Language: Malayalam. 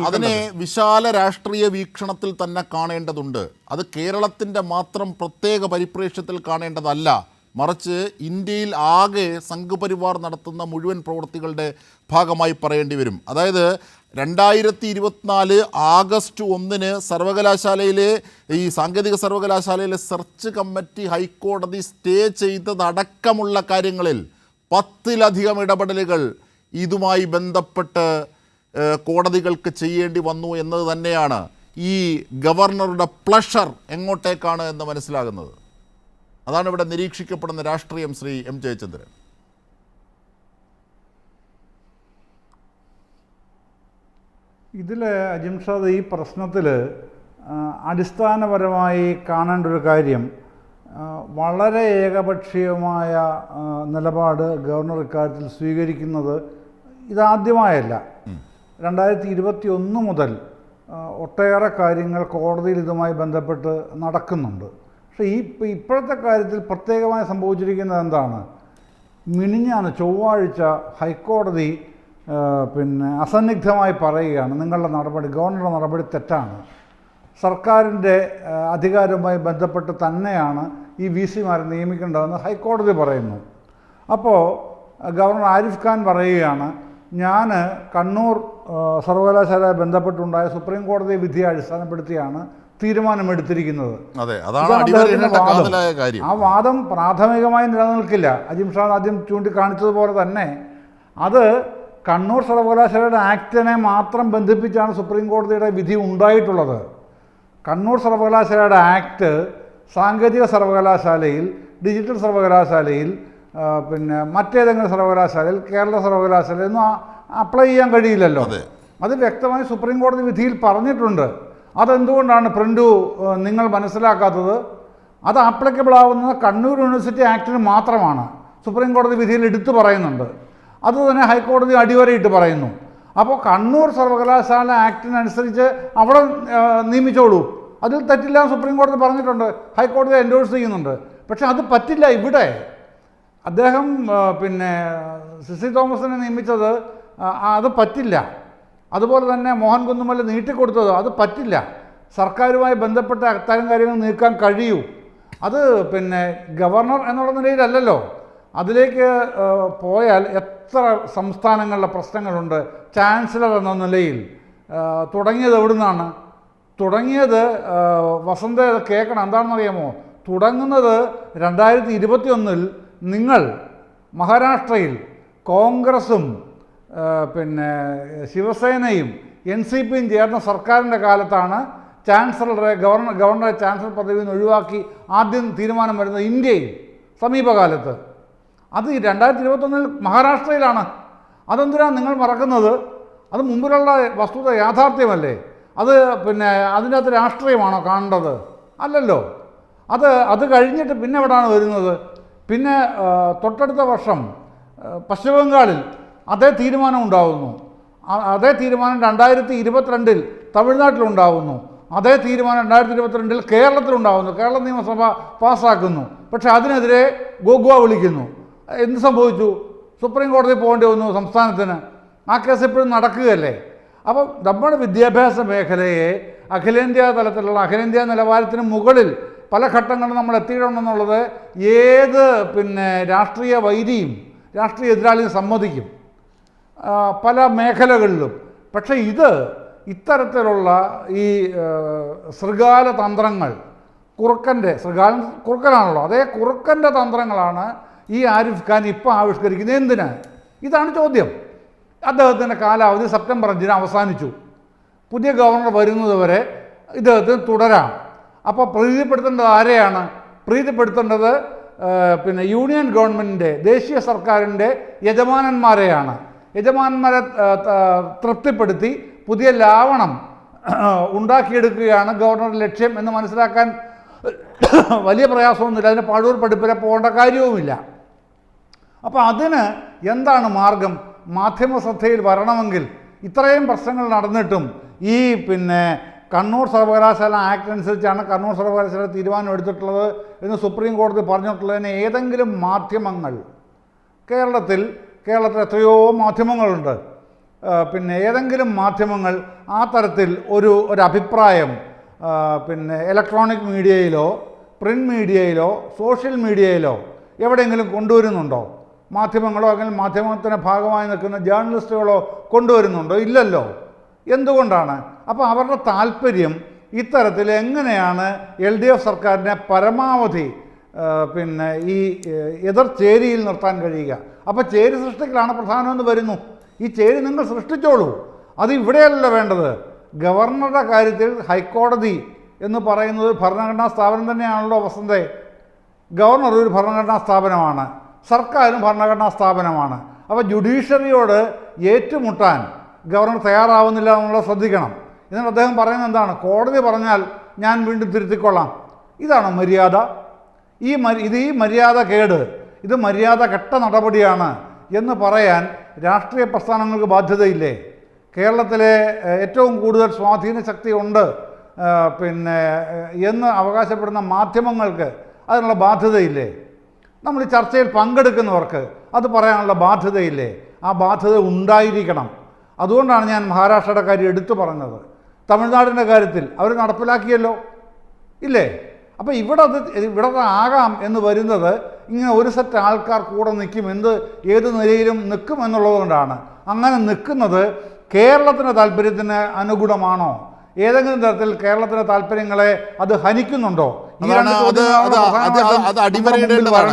അതിനെ വിശാല രാഷ്ട്രീയ വീക്ഷണത്തിൽ തന്നെ കാണേണ്ടതുണ്ട്. അത് കേരളത്തിൻ്റെ മാത്രം പ്രത്യേക പരിപ്രേക്ഷ്യത്തിൽ കാണേണ്ടതല്ല. മറിച്ച് ഇന്ത്യയിൽ ആകെ സംഘപരിവാർ നടത്തുന്ന മുഴുവൻ പ്രവൃത്തികളുടെ ഭാഗമായി പറയേണ്ടി വരും. അതായത് 2024 ആഗസ്റ്റ് 1 സർവകലാശാലയിലെ ഈ സാങ്കേതിക സർവകലാശാലയിലെ സെർച്ച് കമ്മിറ്റി ഹൈക്കോടതി സ്റ്റേ ചെയ്തതടക്കമുള്ള കാര്യങ്ങളിൽ 10-ലധികം ഇടപെടലുകൾ ഇതുമായി ബന്ധപ്പെട്ട് കോടതികൾക്ക് ചെയ്യേണ്ടി വന്നു എന്നത് തന്നെയാണ് ഈ ഗവർണറുടെ പ്ലഷർ എങ്ങോട്ടേക്കാണ് എന്ന് മനസ്സിലാകുന്നത്. അതാണ് ഇവിടെ നിരീക്ഷിക്കപ്പെടുന്ന രാഷ്ട്രീയം. ശ്രീ എം ജയചന്ദ്രൻ, ഇതിൽ അജിംഷാദ് ഈ പ്രശ്നത്തിൽ അടിസ്ഥാനപരമായി കാണേണ്ട ഒരു കാര്യം, വളരെ ഏകപക്ഷീയമായ നിലപാട് ഗവർണർ ഇക്കാര്യത്തിൽ സ്വീകരിക്കുന്നത് ഇതാദ്യമായല്ല. 2021 മുതൽ ഒട്ടേറെ കാര്യങ്ങൾ കോടതിയിൽ ഇതുമായി ബന്ധപ്പെട്ട് നടക്കുന്നുണ്ട്. പക്ഷേ ഇപ്പോഴത്തെ കാര്യത്തിൽ പ്രത്യേകമായി സംഭവിച്ചിരിക്കുന്നത് എന്താണ്? മിനിഞ്ഞാന്ന് ചൊവ്വാഴ്ച ഹൈക്കോടതി അസന്നിഗ്ധമായി പറയുകയാണ്, നിങ്ങളുടെ നടപടി, ഗവർണറുടെ നടപടി തെറ്റാണ്, സർക്കാരിൻ്റെ അധികാരവുമായി ബന്ധപ്പെട്ട് തന്നെയാണ് ഈ VC-മാരെ നിയമിക്കേണ്ടതെന്ന് ഹൈക്കോടതി പറയുന്നു. അപ്പോൾ ഗവർണർ ആരിഫ് ഖാൻ പറയുകയാണ്, ഞാൻ കണ്ണൂർ സർവകലാശാലയുമായി ബന്ധപ്പെട്ടുണ്ടായ സുപ്രീം കോടതി വിധിയെ അടിസ്ഥാനപ്പെടുത്തിയാണ് തീരുമാനമെടുത്തിരിക്കുന്നത്. ആ വാദം പ്രാഥമികമായി നിലനിൽക്കില്ല. അജിംഷാദ് ആദ്യം ചൂണ്ടിക്കാണിച്ചതുപോലെ തന്നെ അത് കണ്ണൂർ സർവകലാശാലയുടെ ആക്ടിനെ മാത്രം ബന്ധിപ്പിച്ചാണ് സുപ്രീം കോടതിയുടെ വിധി ഉണ്ടായിട്ടുള്ളത്. കണ്ണൂർ സർവകലാശാലയുടെ ആക്ട് സാങ്കേതിക സർവകലാശാലയിൽ, ഡിജിറ്റൽ സർവകലാശാലയിൽ, മറ്റേതെങ്കിലും സർവകലാശാലയിൽ, കേരള സർവകലാശാലയിൽ ഒന്നും അപ്ലൈ ചെയ്യാൻ കഴിയില്ലല്ലോ. അത് വ്യക്തമായി സുപ്രീം കോടതി വിധിയിൽ പറഞ്ഞിട്ടുണ്ട്. അതെന്തുകൊണ്ടാണ് പ്രിൻറ്റു നിങ്ങൾ മനസ്സിലാക്കാത്തത്? അത് ആപ്ലിക്കബിൾ ആവുന്നത് കണ്ണൂർ യൂണിവേഴ്സിറ്റി ആക്ടിന് മാത്രമാണ്. സുപ്രീം കോടതി വിധിയിൽ എടുത്തു പറയുന്നുണ്ട്. അതുതന്നെ ഹൈക്കോടതി അടിവരയിട്ട് പറയുന്നു. അപ്പോൾ കണ്ണൂർ സർവകലാശാല ആക്ടിനനുസരിച്ച് അവിടെ നിയമിച്ചോളൂ, അതിൽ തെറ്റില്ല സുപ്രീം കോടതി പറഞ്ഞിട്ടുണ്ട്, ഹൈക്കോടതി എൻഡോഴ്സ് ചെയ്യുന്നുണ്ട്. പക്ഷെ അത് പറ്റില്ല. ഇവിടെ അദ്ദേഹം സിസി തോമസിനെ നിയമിച്ചത് അത് പറ്റില്ല. അതുപോലെ തന്നെ മോഹൻ കുന്നുമല്ല നീട്ടിക്കൊടുത്തത് അത് പറ്റില്ല. സർക്കാരുമായി ബന്ധപ്പെട്ട അത്തരം കാര്യങ്ങൾ നീക്കാൻ കഴിയൂ. അത് ഗവർണർ എന്നുള്ള നിലയിലല്ലല്ലോ. അതിലേക്ക് പോയാൽ എത്ര സംസ്ഥാനങ്ങളിലെ പ്രശ്നങ്ങളുണ്ട്. ചാൻസലർ എന്ന നിലയിൽ തുടങ്ങിയത് എവിടുന്നാണ് തുടങ്ങിയത്? വസന്ത കേൾക്കണം, എന്താണെന്നറിയാമോ? തുടങ്ങുന്നത് 2021 നിങ്ങൾ മഹാരാഷ്ട്രയിൽ കോൺഗ്രസും ശിവസേനയും NCPയും ചേർന്ന സർക്കാരിൻ്റെ കാലത്താണ് ഗവർണറെ ചാൻസലർ പദവിയിൽ നിന്ന് ഒഴിവാക്കി ആദ്യം തീരുമാനം വരുന്നത് ഇന്ത്യയിൽ സമീപകാലത്ത്. അത് 2021 മഹാരാഷ്ട്രയിലാണ്. അതെന്തിനാണ് നിങ്ങൾ മറക്കുന്നത്? അത് മുമ്പിലുള്ള വസ്തുത, യാഥാർത്ഥ്യമല്ലേ? അത് അതിൻ്റെ അകത്ത് രാഷ്ട്രീയമാണോ കാണേണ്ടത്? അല്ലല്ലോ. അത് കഴിഞ്ഞിട്ട് പിന്നെ എവിടെയാണ് വരുന്നത്? പിന്നെ തൊട്ടടുത്ത വർഷം പശ്ചിമ ബംഗാളിൽ അതേ തീരുമാനം ഉണ്ടാവുന്നു. അതേ തീരുമാനം 2022 തമിഴ്നാട്ടിലുണ്ടാവുന്നു. അതേ തീരുമാനം 2022 കേരളത്തിലുണ്ടാവുന്നു. കേരള നിയമസഭ പാസ്സാക്കുന്നു. പക്ഷെ അതിനെതിരെ ഗോഗ്വ വിളിക്കുന്നു. എന്ത് സംഭവിച്ചു? സുപ്രീം കോടതി പോകേണ്ടി വന്നു സംസ്ഥാനത്തിന്. ആ കേസ് ഇപ്പോഴും നടക്കുകയല്ലേ? അപ്പോൾ നമ്മുടെ വിദ്യാഭ്യാസ മേഖലയെ അഖിലേന്ത്യാ തലത്തിലുള്ള, അഖിലേന്ത്യാ നിലവാരത്തിന് മുകളിൽ പല ഘട്ടങ്ങളും നമ്മൾ എത്തിയിട്ടുണ്ടെന്നുള്ളത് ഏത് രാഷ്ട്രീയ വൈരിയും രാഷ്ട്രീയ എതിരാളിയും സമ്മതിക്കും പല മേഖലകളിലും. പക്ഷേ ഇത്തരത്തിലുള്ള ഈ ശൃഗാല തന്ത്രങ്ങൾ, കുറുക്കനാണല്ലോ, അതേ കുറുക്കൻ്റെ തന്ത്രങ്ങളാണ് ഈ ആരിഫ് ഖാൻ ഇപ്പോൾ ആവിഷ്കരിക്കുന്നത്. എന്തിന്? ഇതാണ് ചോദ്യം. അദ്ദേഹത്തിൻ്റെ കാലാവധി സെപ്റ്റംബർ 5 അവസാനിച്ചു. പുതിയ ഗവർണർ വരുന്നതുവരെ ഇദ്ദേഹത്തിന് തുടരാം. അപ്പോൾ പ്രീതിപ്പെടുത്തേണ്ടത് ആരെയാണ്? പ്രീതിപ്പെടുത്തേണ്ടത് യൂണിയൻ ഗവൺമെൻറ്റിൻ്റെ, ദേശീയ സർക്കാരിൻ്റെ യജമാനന്മാരെയാണ്. യജമാനന്മാരെ തൃപ്തിപ്പെടുത്തി പുതിയ ലാവണം ഉണ്ടാക്കിയെടുക്കുകയാണ് ഗവർണറുടെ ലക്ഷ്യം എന്ന് മനസ്സിലാക്കാൻ വലിയ പ്രയാസമൊന്നുമില്ല. അതിന് പഴൂർ പഠിപ്പിനെ പോകേണ്ട കാര്യവുമില്ല. അപ്പോൾ അതിന് എന്താണ് മാർഗം? മാധ്യമ ശ്രദ്ധയിൽ വരണമെങ്കിൽ ഇത്രയും പ്രശ്നങ്ങൾ നടന്നിട്ടും ഈ കണ്ണൂർ സർവകലാശാല ആക്ട് അനുസരിച്ചാണ് കണ്ണൂർ സർവകലാശാല തീരുമാനം എടുത്തിട്ടുള്ളത് എന്ന് സുപ്രീം കോടതി പറഞ്ഞിട്ടുള്ളതിന് ഏതെങ്കിലും മാധ്യമങ്ങൾ, കേരളത്തിൽ എത്രയോ മാധ്യമങ്ങളുണ്ട്, പിന്നെ ഏതെങ്കിലും മാധ്യമങ്ങൾ ആ തരത്തിൽ ഒരു അഭിപ്രായം പിന്നെ ഇലക്ട്രോണിക് മീഡിയയിലോ പ്രിൻ്റ് മീഡിയയിലോ സോഷ്യൽ മീഡിയയിലോ എവിടെയെങ്കിലും കൊണ്ടുവരുന്നുണ്ടോ? മാധ്യമങ്ങളോ അല്ലെങ്കിൽ മാധ്യമത്തിൻ്റെ ഭാഗമായി നിൽക്കുന്ന ജേർണലിസ്റ്റുകളോ കൊണ്ടുവരുന്നുണ്ടോ? ഇല്ലല്ലോ. എന്തുകൊണ്ടാണ്? അപ്പോൾ അവരുടെ താല്പര്യം ഇത്തരത്തിൽ എങ്ങനെയാണ് LDF സർക്കാരിനെ പരമാവധി പിന്നെ ഈ എതിർ ചേരിയിൽ നിർത്താൻ കഴിയുക. അപ്പോൾ ചേരി സൃഷ്ടിക്കലാണ് പ്രധാനമെന്ന് വരുന്നു. ഈ ചേരി നിങ്ങൾ സൃഷ്ടിച്ചോളൂ, അത് ഇവിടെയല്ല വേണ്ടത്. ഗവർണറുടെ കാര്യത്തിൽ ഹൈക്കോടതി എന്ന് പറയുന്നത് ഭരണഘടനാ സ്ഥാപനം തന്നെയാണല്ലോ വസന്തേ. ഗവർണർ ഒരു ഭരണഘടനാ സ്ഥാപനമാണ്, സർക്കാരും ഭരണഘടനാ സ്ഥാപനമാണ്. അപ്പോൾ ജുഡീഷ്യറിയോട് ഏറ്റുമുട്ടാൻ ഗവർണർ തയ്യാറാവുന്നില്ല എന്നുള്ളത് ശ്രദ്ധിക്കണം. എന്നിട്ട് അദ്ദേഹം പറയുന്നത് എന്താണ്? കോടതി പറഞ്ഞാൽ ഞാൻ വീണ്ടും തിരുത്തിക്കൊള്ളാം. ഇതാണ് മര്യാദ. ഈ മര്യാദ കേട്, ഇത് മര്യാദ കെട്ട നടപടിയാണ് എന്ന് പറയാൻ രാഷ്ട്രീയ പ്രസ്ഥാനങ്ങൾക്ക് ബാധ്യതയില്ലേ? കേരളത്തിലെ ഏറ്റവും കൂടുതൽ സ്വാധീന ശക്തി ഉണ്ട് പിന്നെ എന്ന് അവകാശപ്പെടുന്ന മാധ്യമങ്ങൾക്ക് അതിനുള്ള ബാധ്യതയില്ലേ? നമ്മൾ ഈ ചർച്ചയിൽ പങ്കെടുക്കുന്നവർക്ക് അത് പറയാനുള്ള ബാധ്യതയില്ലേ? ആ ബാധ്യത ഉണ്ടായിരിക്കണം. അതുകൊണ്ടാണ് ഞാൻ മഹാരാഷ്ട്രയുടെ കാര്യം എടുത്തു പറഞ്ഞത്. തമിഴ്നാടിൻ്റെ കാര്യത്തിൽ അവർ നടപ്പിലാക്കിയല്ലോ, ഇല്ലേ? അപ്പോൾ ഇവിടെ ആകാം എന്ന് വരുന്നത് ഇങ്ങനെ ഒരു സെറ്റ് ആൾക്കാർ കൂടെ നിൽക്കും, ഏത് നിലയിലും നിൽക്കും എന്നുള്ളത് കൊണ്ടാണ്. അങ്ങനെ നിൽക്കുന്നത് കേരളത്തിൻ്റെ താല്പര്യത്തിന് അനുകൂലമാണോ? ഏതെങ്കിലും തരത്തിൽ കേരളത്തിൻ്റെ താല്പര്യങ്ങളെ അത് ഹനിക്കുന്നുണ്ടോ? അത് അടിവരയിടേണ്ടതാണ്.